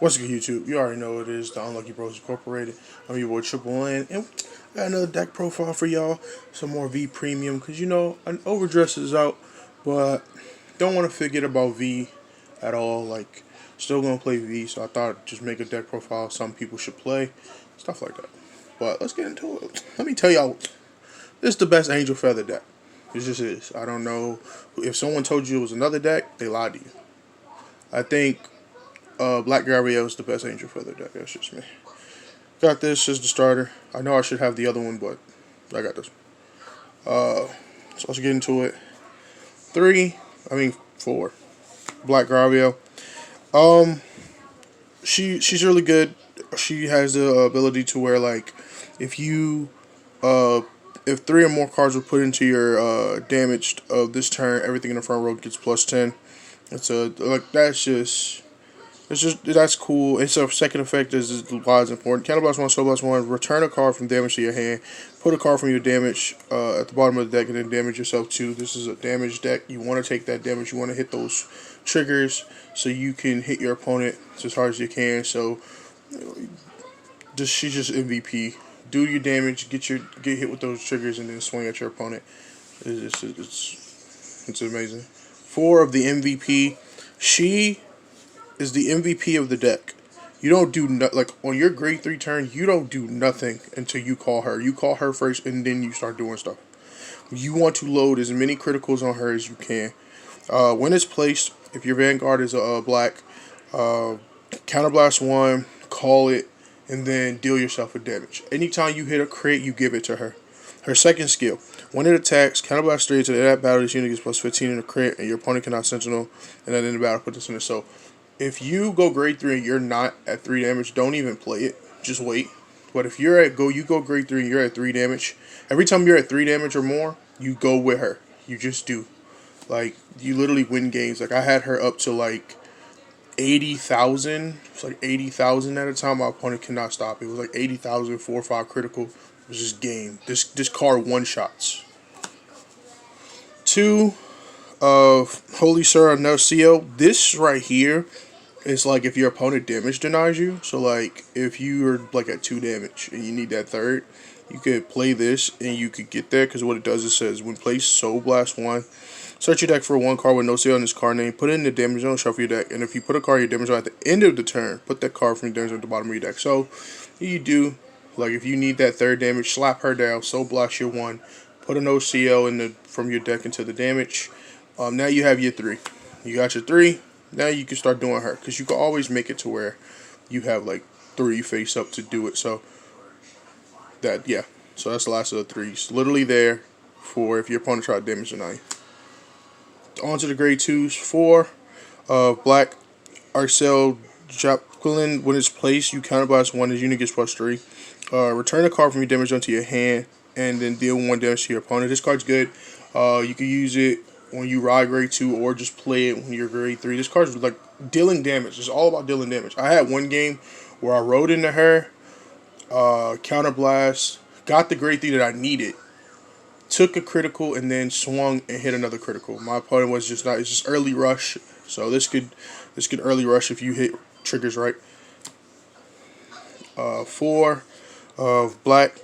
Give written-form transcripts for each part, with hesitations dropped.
What's good, YouTube? You already know what it is, the Unlucky Bros Incorporated. I'm your boy Triple N, and I got another deck profile for y'all. Some more V Premium, because you know, an overdress is out, but don't want to forget about V at all. Like, still gonna play V, so I thought I'd just make a deck profile some people should play, stuff like that. But let's get into it. Let me tell y'all, this is the best Angel Feather deck. It just is. I don't know if someone told you it was another deck, they lied to you. I think Black Gavrail is the best Angel Feather deck. That's just me. Got this as the starter. I know I should have the other one, but I got this. So let's get into it. Four. Black Gavrail. She's really good. She has the ability to where, like, if you if three or more cards were put into your damaged of this turn, everything in the front row gets +10. It's that's cool. Its second effect is why it's important. Counterblast 1, Soul Blast 1. Return a card from damage to your hand. Put a card from your damage at the bottom of the deck and then damage yourself too. This is a damage deck. You want to take that damage. You want to hit those triggers so you can hit your opponent as hard as you can. So she's just MVP. Do your damage, get hit with those triggers, and then swing at your opponent. It's amazing. 4 of the MVP. She is the MVP of the deck. You don't do like on your grade 3 turn. You don't do nothing until you call her. You call her first, and then you start doing stuff. You want to load as many criticals on her as you can. When it's placed, if your Vanguard is a black, counterblast 1, call it, and then deal yourself with damage. Anytime you hit a crit, you give it to her. Her second skill. When it attacks, counterblast 3 to that battle, this unit gets +15 in a crit, and your opponent cannot sentinel, and then in the battle, put this in it. So, if you go grade 3 and you're not at 3 damage, don't even play it. Just wait. But if you go grade 3 and you're at 3 damage, every time you're at 3 damage or more, you go with her. You just do. Like, you literally win games. Like, I had her up to, like, 80,000. It's like 80,000 at a time. My opponent cannot stop it. It was like 80,000, 4 or 5 critical. It was just game. This card one-shots. 2 of Holy Sir No Seal. This right here is like if your opponent damage denies you. So like if you are like at 2 damage and you need that third, you could play this and you could get there, because what it does, it says when placed, Soul Blast 1. Search your deck for 1 card with no seal on this card name. Put it in the damage zone, shuffle your deck. And if you put a card in your damage zone at the end of the turn, put that card from your damage zone at the bottom of your deck. So you do, like, if you need that third damage, slap her down, Soul Blast your 1. Put a no CO from your deck into the damage. Now you have your 3. You got your 3. Now you can start doing her, because you can always make it to where you have like 3 face up to do it. So that's the last of the 3s. Literally there for if your opponent tried to damage tonight. On to the grade 2s. 4 Black Arcel Jacqueline. When it's placed, you counterblast 1. His unit gets +3. Return a card from your damage zone to your hand, and then deal 1 damage to your opponent. This card's good. You can use it when you ride grade 2, or just play it when you're grade 3. This card's like dealing damage. It's all about dealing damage. I had one game where I rode into her, counterblast, got the grade 3 that I needed, took a critical, and then swung and hit another critical. My opponent was just not. It's just early rush. So this could early rush if you hit triggers right. 4 of Black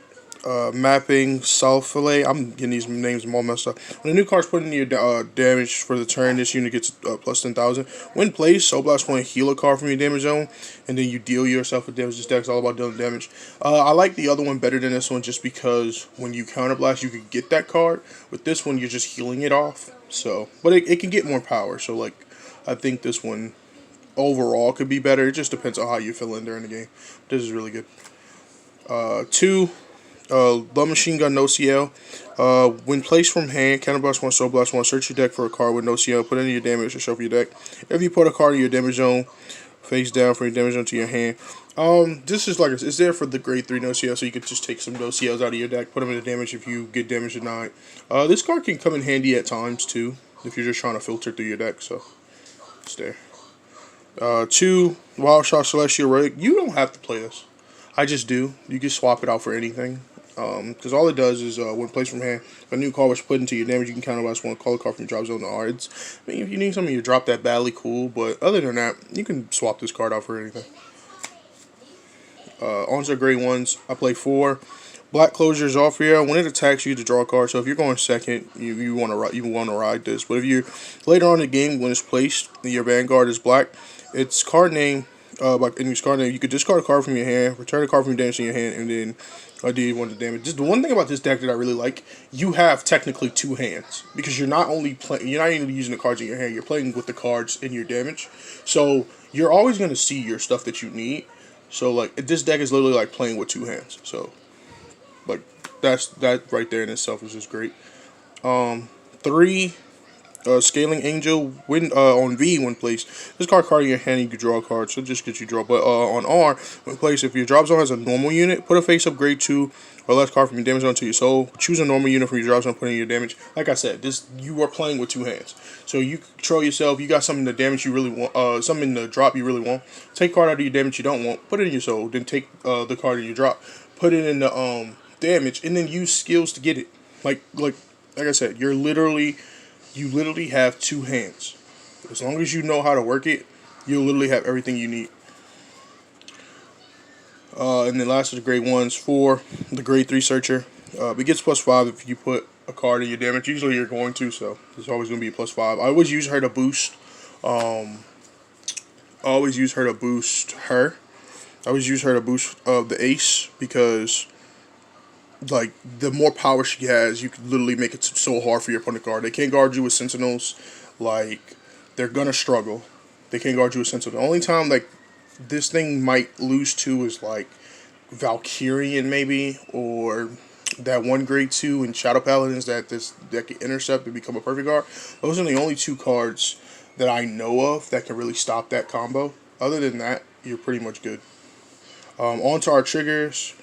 Mapping Sulfale. I'm getting these names all messed up. When a new card's put in your damage for the turn, this unit gets +10,000. When placed, Soul Blast 1, heal a card from your damage zone, and then you deal yourself with damage. This deck's all about dealing damage. I like the other one better than this one, just because when you counterblast, you could get that card. With this one, you're just healing it off. So, but it can get more power. So, like, I think this one overall could be better. It just depends on how you feel in during the game. This is really good. 2. Love Machine Gun No CL. When placed from hand, counterblast 1, Soul Blast 1. Search your deck for a card with no CL. Put it in your damage or shuffle your deck. If you put a card in your damage zone, face down from your damage zone to your hand. This is like it's there for the grade 3 no CL, so you could just take some no CLs out of your deck, put them in the damage if you get damage denied. This card can come in handy at times too, if you're just trying to filter through your deck. So it's there. 2 Wild Shot Celestial Relic. You don't have to play this. I just do. You can swap it out for anything. Because all it does is when placed from hand, if a new card was put into your damage, you can counterblast one, call a card from your drop zone to R. I mean, if you need something you drop that badly, cool. But other than that, you can swap this card out for anything. On to grade ones. I play 4. Black closure is off here. When it attacks you to draw a card. So if you're going second, you want to ride this. But if you later on in the game when it's placed, your Vanguard is black. Its card name, in its card name, you could discard a card from your hand, return a card from your damage in your hand, and then do one of the damage. Just the one thing about this deck that I really like, you have technically 2 hands because you're not only using the cards in your hand, you're playing with the cards in your damage. So you're always going to see your stuff that you need. So like this deck is literally like playing with 2 hands. So like that right there in itself is just great. 3 Scaling Angel when on V when placed. This card in your hand you can draw a card, so just get you draw. But on R when placed, if your drop zone has a normal unit, put a face up grade 2 or less card from your damage zone to your soul. Choose a normal unit from your drop zone, put in your damage. Like I said, you are playing with 2 hands, so you control yourself. You got something in the damage you really want, something in the drop you really want. Take card out of your damage you don't want, put it in your soul. Then take the card in your drop, put it in the damage, and then use skills to get it. Like I said, you literally have 2 hands. As long as you know how to work it, you'll literally have everything you need. And then last of the grade 1s, 4, the grade 3 searcher. It gets +5 if you put a card in your damage. Usually you're going to, so it's always going to be +5. I always use her to boost. I always use her to boost the ace because like the more power she has, you can literally make it so hard for your opponent to guard. They can't guard you with sentinels. Like they're gonna struggle. They can't guard you with sentinels. The only time like this thing might lose to is like Valkyrian maybe, or that one grade 2 in Shadow Paladins that can intercept and become a perfect guard. Those are the only 2 cards that I know of that can really stop that combo. Other than that, you're pretty much good. On to our triggers.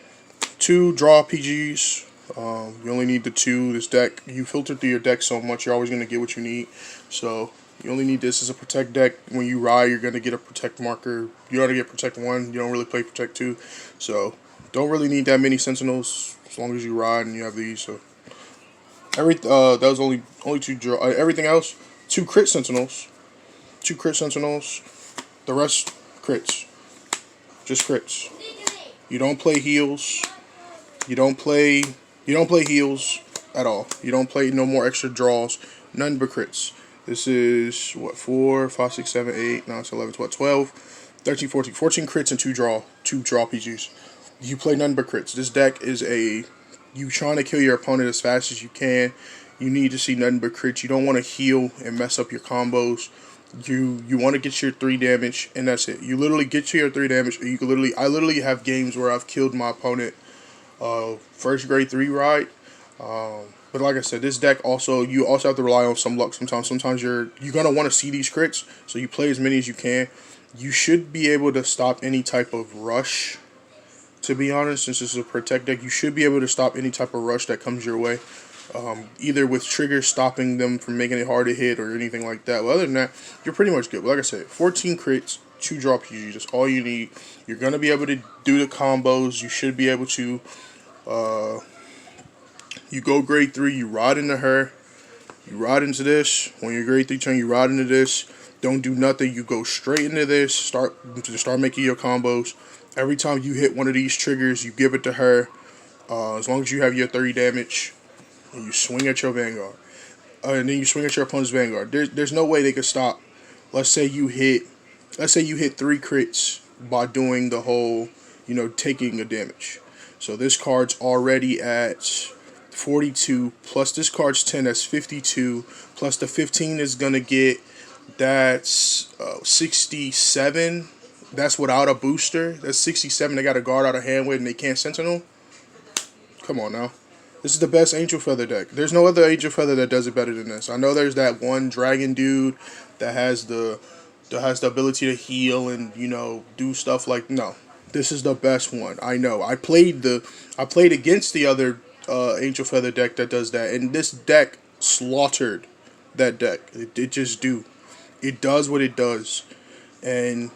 2 draw PGs. You only need the 2. This deck, you filter through your deck so much, you're always going to get what you need. So you only need this as a protect deck. When you ride, you're going to get a protect marker. You ought to get protect 1. You don't really play protect 2. So don't really need that many sentinels as long as you ride and you have these. So that was only 2 draw. Everything else, 2 crit sentinels. 2 crit sentinels. The rest crits. Just crits. You don't play heals. You don't play heals at all. You don't play no more extra draws. None but crits. This is what 4, 5, 6, 7, 8, 9, 10, 11, 12, 12, 13, 14. 14 crits and 2 draw PGs. You play none but crits. This deck is you trying to kill your opponent as fast as you can. You need to see nothing but crits. You don't want to heal and mess up your combos. You want to get your 3 damage and that's it. You literally get to your 3 damage. Or I literally have games where I've killed my opponent first grade 3 ride. But like I said, this deck you also have to rely on some luck sometimes. Sometimes you're gonna want to see these crits, so you play as many as you can. You should be able to stop any type of rush. To be honest, since this is a protect deck, you should be able to stop any type of rush that comes your way. Either with triggers stopping them from making it hard to hit or anything like that. But other than that, you're pretty much good. But like I said, 14 crits, 2 draw PGs. That's all you need. You're gonna be able to do the combos. You should be able to. You go grade 3. You ride into her. You ride into this. When you're grade 3 turn, you ride into this. Don't do nothing. You go straight into this. Start making your combos. Every time you hit one of these triggers, you give it to her. As long as you have your 30 damage, and you swing at your Vanguard, and then you swing at your opponent's Vanguard. There's no way they could stop. Let's say you hit 3 crits by doing the whole, taking a damage. So this card's already at 42 plus this card's 10. That's 52 plus the 15 is gonna get. That's 67. That's without a booster. That's 67. They got a guard out of hand with and they can't sentinel. Come on now. This is the best Angel Feather deck. There's no other Angel Feather that does it better than this. I know there's that one dragon dude that has the ability to heal and do stuff like no. This is the best one. I know. I played against the other Angel Feather deck that does that, and this deck slaughtered that deck. It just do. It does what it does, and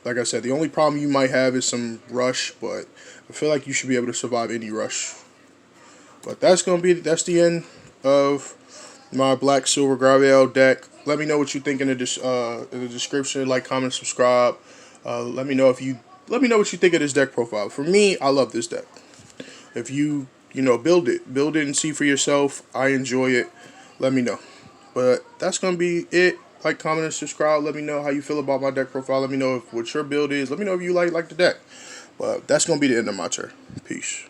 like I said, the only problem you might have is some rush, but I feel like you should be able to survive any rush But that's the end of my black silver Gravell deck. Let me know what you think in the description. Like, comment, subscribe. Let me know what you think of this deck profile. For me, I love this deck. If build it and see for yourself. I enjoy it. Let me know. But that's gonna be it. Like, comment, and subscribe. Let me know how you feel about my deck profile. Let me know what your build is. Let me know if you like the deck. But that's gonna be the end of my turn. Peace.